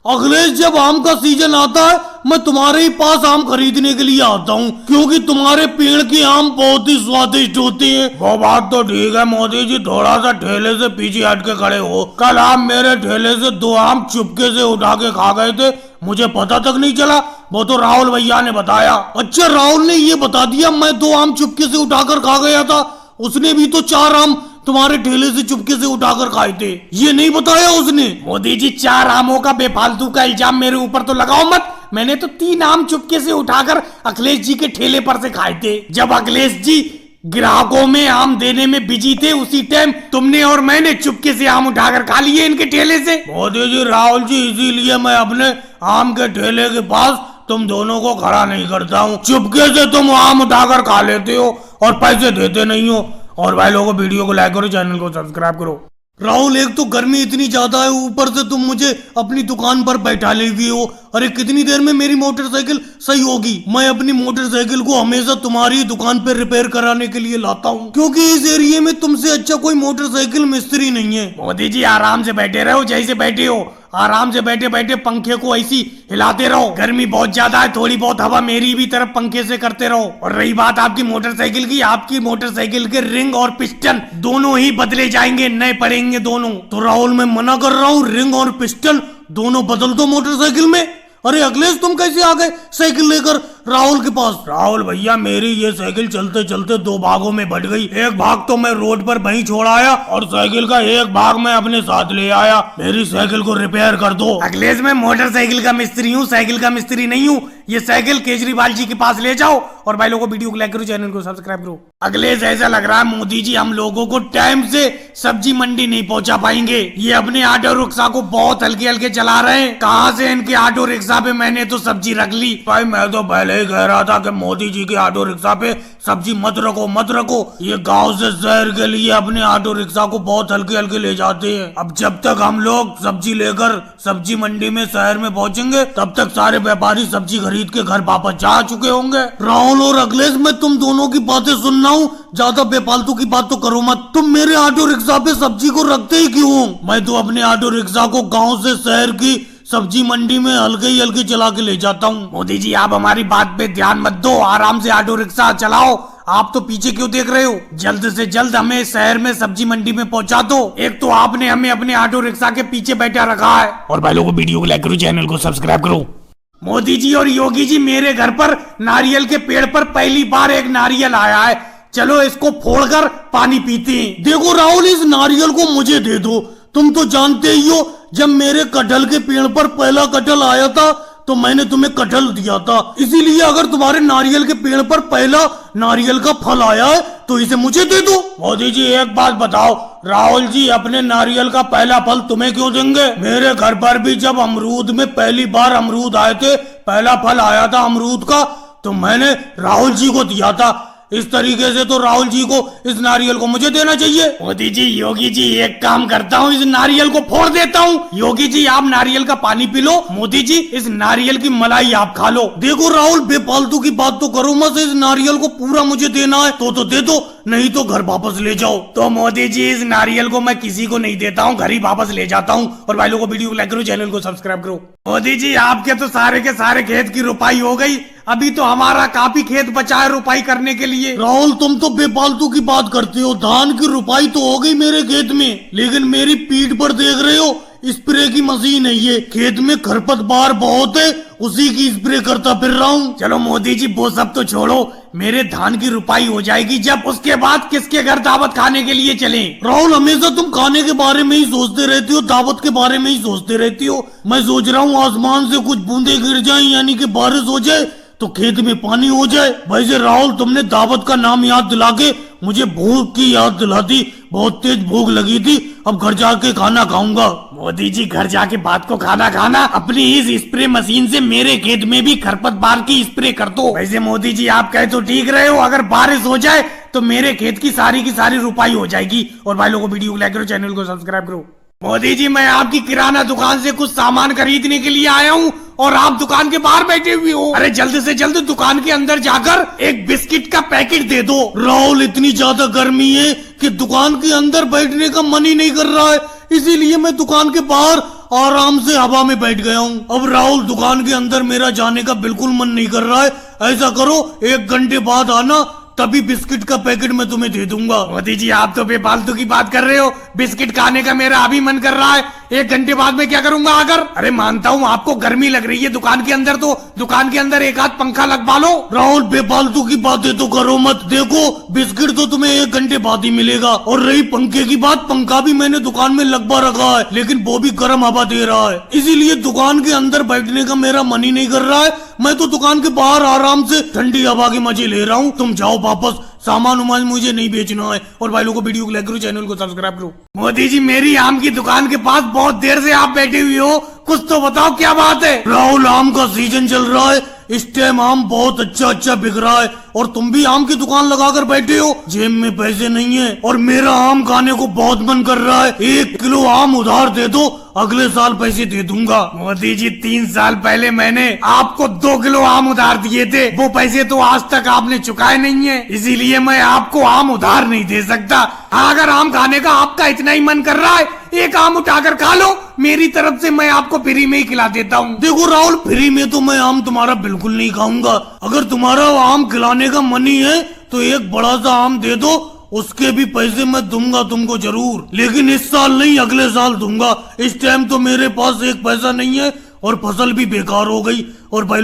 अखिलेश, जब आम का सीजन आता है मैं तुम्हारे ही पास आम खरीदने के लिए आता हूँ, क्योंकि तुम्हारे पेड़ की आम बहुत ही स्वादिष्ट होती हैं। वो बात तो ठीक है मोदी जी, थोड़ा सा ठेले से पीछे हट के खड़े हो। कल आप मेरे ठेले से 2 आम चुपके से उठा के खा गए थे, मुझे पता तक नहीं चला। वो तो राहुल भैया ने बताया। अच्छा, राहुल ने ये बता दिया मैं 2 आम चुपके से उठाकर खा गया था? उसने भी तो 4 आम तुम्हारे ठेले से चुपके से उठाकर खाए थे, ये नहीं बताया उसने। मोदी जी, 4 आमों का बेफालतू का इल्जाम मेरे ऊपर तो लगाओ मत। मैंने तो 3 आम चुपके से उठाकर अखिलेश जी के ठेले पर से खाए थे। जब अखिलेश जी ग्राहकों में आम देने में बिजी थे, उसी टाइम तुमने और मैंने चुपके से आम उठाकर खा लिए इनके ठेले से। मोदी जी, राहुल जी, इसीलिए मैं अपने आम के ठेले के पास तुम दोनों को खड़ा नहीं करता हूँ। चुपके से तुम आम उठाकर खा लेते हो और पैसे देते नहीं हो। और भाई लोगों, वीडियो को लाइक करो, चैनल को सब्सक्राइब करो। राहुल, एक तो गर्मी इतनी ज्यादा है, ऊपर से तुम मुझे अपनी दुकान पर बैठा ले गए हो। अरे कितनी देर में मेरी मोटरसाइकिल सही होगी? मैं अपनी मोटरसाइकिल को हमेशा तुम्हारी दुकान पर रिपेयर कराने के लिए लाता हूँ, क्योंकि इस एरिया में तुमसे अच्छा कोई मोटरसाइकिल मिस्त्री नहीं है। मोदी जी, आराम से बैठे रहो, जैसे बैठे हो आराम से बैठे बैठे पंखे को ऐसी हिलाते रहो। गर्मी बहुत ज्यादा है, थोड़ी बहुत हवा मेरी भी तरफ पंखे से करते रहो। और रही बात आपकी मोटरसाइकिल की, आपकी मोटरसाइकिल के रिंग और पिस्टन दोनों ही बदले जाएंगे, नए पड़ेंगे दोनों। तो राहुल, मैं मना कर रहा हूँ, रिंग और पिस्टन दोनों बदल दो मोटरसाइकिल में। अरे अखिलेश, तुम कैसे आ गए साइकिल लेकर राहुल के पास? राहुल भैया, मेरी ये साइकिल चलते चलते 2 भागों में बट गई। एक भाग तो मैं रोड पर वहीं छोड़ आया और साइकिल का एक भाग मैं अपने साथ ले आया। मेरी साइकिल को रिपेयर कर दो। अखिलेश, मैं मोटरसाइकिल का मिस्त्री हूँ, साइकिल का मिस्त्री नहीं हूँ। ये साइकिल केजरीवाल जी के पास ले जाओ। और भाई लोगों, वीडियो को लाइक करो, चैनल को सब्सक्राइब करो। अखिलेश, ऐसा लग रहा है मोदी जी हम लोगों को टाइम से सब्जी मंडी नहीं पहुंचा पाएंगे। ये अपने ऑटो रिक्शा को बहुत हल्के हल्के चला रहे हैं। कहाँ से इनके ऑटो रिक्शा पे मैंने तो सब्जी रख ली। भाई, मैं तो पहले ही कह रहा था कि मोदी जी के ऑटो रिक्शा पे सब्जी मत रखो मत रखो। ये गांव से शहर के लिए अपने ऑटो रिक्शा को बहुत हल्के हल्के ले जाते हैं। अब जब तक हम लोग सब्जी लेकर सब्जी मंडी में शहर में पहुंचेंगे, तब तक सारे व्यापारी सब्जी खरीद के घर वापस जा चुके होंगे। राहुल और अखिलेश, मैं तुम दोनों की बातें सुन रहा हूँ, ज्यादा बेफालतू की बात तो करो मत। तुम मेरे ऑटो रिक्शा पे सब्जी को रखते ही क्यों? मैं तो अपने ऑटो रिक्शा को गाँव से शहर की सब्जी मंडी में हल्के ही हल्के चला के ले जाता हूँ। मोदी जी, आप हमारी बात पे ध्यान मत दो, आराम से ऑटो रिक्शा चलाओ। आप तो पीछे क्यों देख रहे हो? जल्द से जल्द हमें शहर में सब्जी मंडी में पहुंचा दो। एक तो आपने हमें अपने ऑटो रिक्शा के पीछे बैठा रखा है। और भाई लोगों, वीडियो को लाइक करो, चैनल को सब्सक्राइब करो। मोदी जी और योगी जी, मेरे घर पर नारियल के पेड़ पर पहली बार एक नारियल आया है। चलो इसको फोड़कर पानी पीते हैं। देखो राहुल, इस नारियल को मुझे दे दो। तुम तो जानते ही हो, जब मेरे कटहल के पेड़ पर पहला कटहल आया था तो मैंने तुम्हें कटहल दिया था। इसीलिए अगर तुम्हारे नारियल के पेड़ पर पहला नारियल का फल आया है तो इसे मुझे दे दो। मोदी जी, एक बात बताओ, राहुल जी अपने नारियल का पहला फल तुम्हें क्यों देंगे? मेरे घर पर भी जब अमरूद में पहली बार अमरूद आए थे, पहला फल आया था अमरूद का, तो मैंने राहुल जी को दिया था। इस तरीके से तो राहुल जी को इस नारियल को मुझे देना चाहिए। मोदी जी, योगी जी, एक काम करता हूँ, इस नारियल को फोड़ देता हूँ। योगी जी, आप नारियल का पानी पी लो। मोदी जी, इस नारियल की मलाई आप खा लो। देखो राहुल, बेफालतू की बात तो करो मत। इस नारियल को पूरा मुझे देना है तो दे दो, नहीं तो घर वापस ले जाओ। तो मोदी जी, इस नारियल को मैं किसी को नहीं देता हूँ, घर ही वापस ले जाता हूँ। और भाई लोगों, वीडियो को लाइक करो, चैनल को सब्सक्राइब करो। मोदी जी, आपके तो सारे के सारे खेत की रुपाई हो गई, अभी तो हमारा काफी खेत बचा है रुपाई करने के लिए। राहुल, तुम तो बेफालतू की बात करते हो। धान की रुपाई तो हो गई मेरे खेत में, लेकिन मेरी पीठ पर देख रहे हो स्प्रे की मशीन है। ये खेत में खरपतवार बहुत है, उसी की स्प्रे करता फिर रहा हूँ। चलो मोदी जी, वो सब तो छोड़ो, मेरे धान की रुपाई हो जाएगी जब, उसके बाद किसके घर दावत खाने के लिए चलें? राहुल, हमेशा तुम खाने के बारे में ही सोचते रहती हो, दावत के बारे में ही सोचते रहती हो। मैं सोच रहा हूँ आसमान से कुछ बूंदे गिर जाएं, यानी कि बारिश हो जाए तो खेत में पानी हो जाए। वैसे राहुल, तुमने दावत का नाम याद दिला के मुझे भूख की याद दिला दी। बहुत तेज भूख लगी थी, अब घर जाके खाना खाऊंगा। मोदी जी, घर जाके बात को खाना खाना, अपनी इस स्प्रे मशीन से मेरे खेत में भी खरपतवार की स्प्रे कर दो। वैसे मोदी जी, आप कहे तो ठीक रहे हो, अगर बारिश हो जाए तो मेरे खेत की सारी रुपाई हो जाएगी। और भाई लोगों, वीडियो को लाइक करो, चैनल को सब्सक्राइब करो। मोदी जी, मैं आपकी किराना दुकान से कुछ सामान खरीदने के लिए आया हूँ और आप दुकान के बाहर बैठे हुए हो। अरे जल्द से जल्द दुकान के अंदर जाकर एक बिस्किट का पैकेट दे दो। राहुल, इतनी ज्यादा गर्मी है कि दुकान के अंदर बैठने का मन ही नहीं कर रहा है, इसीलिए मैं दुकान के बाहर आराम से हवा में बैठ गया हूँ। अब राहुल दुकान के अंदर मेरा जाने का बिल्कुल मन नहीं कर रहा है। ऐसा करो 1 घंटे बाद आना, तभी बिस्किट का पैकेट मैं तुम्हें दे दूंगा। मोदी जी आप तो बेफालतू की बात कर रहे हो, बिस्किट खाने का मेरा अभी मन कर रहा है, 1 घंटे बाद मैं क्या करूंगा आकर? अरे मानता हूँ आपको गर्मी लग रही है दुकान के अंदर, तो दुकान के अंदर एक आध पंखा लगवा लो। राहुल बेफालतू की बातें तो करो मत। देखो बिस्किट तो तुम्हें 1 घंटे बाद ही मिलेगा, और रही पंखे की बात, पंखा भी मैंने दुकान में लगवा रखा है, लेकिन वो भी गर्म हवा दे रहा है, इसीलिए दुकान के अंदर बैठने का मेरा मन ही नहीं कर रहा है। मैं तो दुकान के बाहर आराम से ठंडी हवा के मजे ले रहा हूँ। तुम जाओ वापस, सामान उमान मुझे नहीं बेचना है। और भाई लोगों को वीडियो को लाइक करो, चैनल को सब्सक्राइब करो। मोदी जी मेरी आम की दुकान के पास बहुत देर से आप बैठे हुए हो, कुछ तो बताओ क्या बात है? राहुल आम का सीजन चल रहा है, इस टाइम आम बहुत अच्छा बिक रहा है, और तुम भी आम की दुकान लगाकर बैठे हो। जेब में पैसे नहीं है और मेरा आम खाने को बहुत मन कर रहा है। 1 किलो आम उधार दे दो, अगले साल पैसे दे दूंगा। मोदी जी 3 साल पहले मैंने आपको 2 किलो आम उधार दिए थे, वो पैसे तो आज तक आपने चुकाए नहीं है, इसीलिए मैं आपको आम उधार नहीं दे सकता। अगर आम खाने का आपका इतना ही मन कर रहा है, एक आम उठाकर खा लो, मेरी तरफ से मैं आपको फ्री में ही खिला देता हूँ। देखो राहुल, फ्री में तो मैं आम तुम्हारा बिल्कुल नहीं खाऊंगा। अगर तुम्हारा आम खिलाने का मन ही है तो एक बड़ा सा आम दे दो, उसके भी पैसे मैं दूंगा तुमको जरूर, लेकिन इस साल नहीं, अगले साल दूंगा। इस टाइम तो मेरे पास 1 पैसा नहीं है और फसल भी बेकार हो गई। और भाई